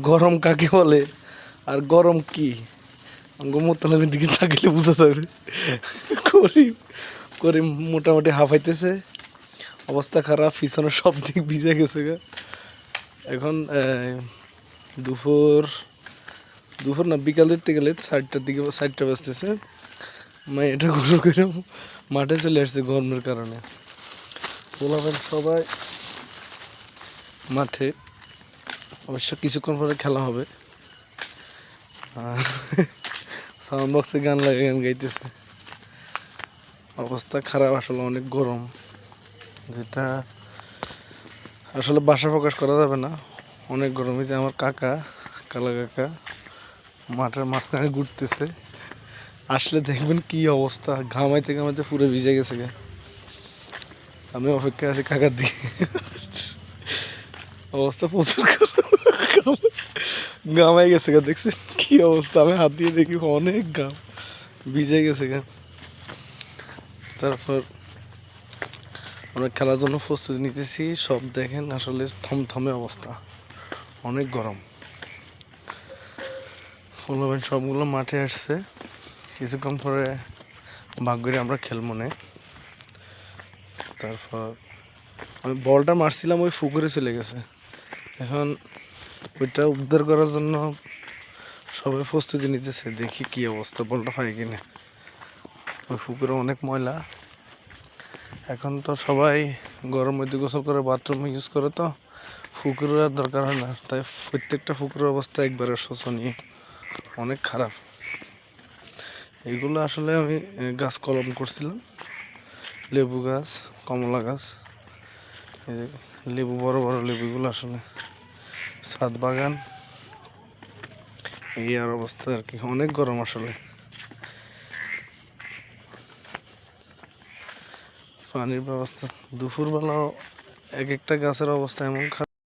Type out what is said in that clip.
গরম কাকে বলে আর গরম কি মোতালামের দিকে তাকিলে বোঝা যাবে। করিম করিম মোটামুটি হাঁপাইতেছে, অবস্থা খারাপ, পিছনে সব দিক ভিজে গেছে গা। এখন দুপুর দুপুর না বিকাল দিতে গেলে 4টার দিকে, 4টা বাজতেছে। এটা গোসল করে মাঠে চলে আসছে গরমের কারণে। পোলাপান সবাই মাঠে, অবশ্য কিছুক্ষণ পরে খেলা হবে। আর সাউন্ড বক্সে গান লাগে, গান গাইতেছে। অবস্থা খারাপ, আসলে অনেক গরম, যেটা আসলে বাসা প্রকাশ করা যাবে না। অনেক গরম। এই যে আমার কাকা, কালা কাকা মাঠের মাঝখানে ঘুরতেছে, আসলে দেখবেন কি অবস্থা, ঘামাইতে ঘামাইতে পুরো ভিজে গেছে গা। আমি অপেক্ষা আছি কাকার দিকে। অবস্থা প্রচুর ঘামাই গেছে গা, দেখছেন কি অবস্থা, আমি হাত দিয়ে দেখি অনেক ঘাম ভিজে গেছে গা। তারপর আমরা খেলার জন্য প্রস্তুতি নিতেছি, সব দেখেন আসলে থমথমে অবস্থা, অনেক গরম। ফুলবেন সবগুলো মাঠে আসছে, কিছুক্ষণ পরে ভাগ্যরে আমরা খেলবো না। তারপর আমি বলটা মারছিলাম, ওই পুকুরে চলে গেছে। এখন ওইটা উদ্ধার করার জন্য সবাই প্রস্তুতি নিতেছে, দেখি কি অবস্থা, বলটা পাই কিনা। ওই পুকুরে অনেক ময়লা। এখন তো সবাই গরম মধ্যে গোসল করে বাথরুম ইউজ করে, তো পুকুরের আর দরকার হয় না। তাই প্রত্যেকটা পুকুরের অবস্থা একবারে শোচনীয়, অনেক খারাপ। এগুলো আসলে আমি গাছ কলম করছিলাম, লেবু গাছ, কমলা গাছ, লেবু বড় বড় লেবুগুলো আসলে ছাদ বাগান। এই আর অবস্থা আর কি, অনেক গরম আসলে। পানির ব্যবস্থা দুপুরবেলা এক একটা গাছের অবস্থা এমন খারাপ।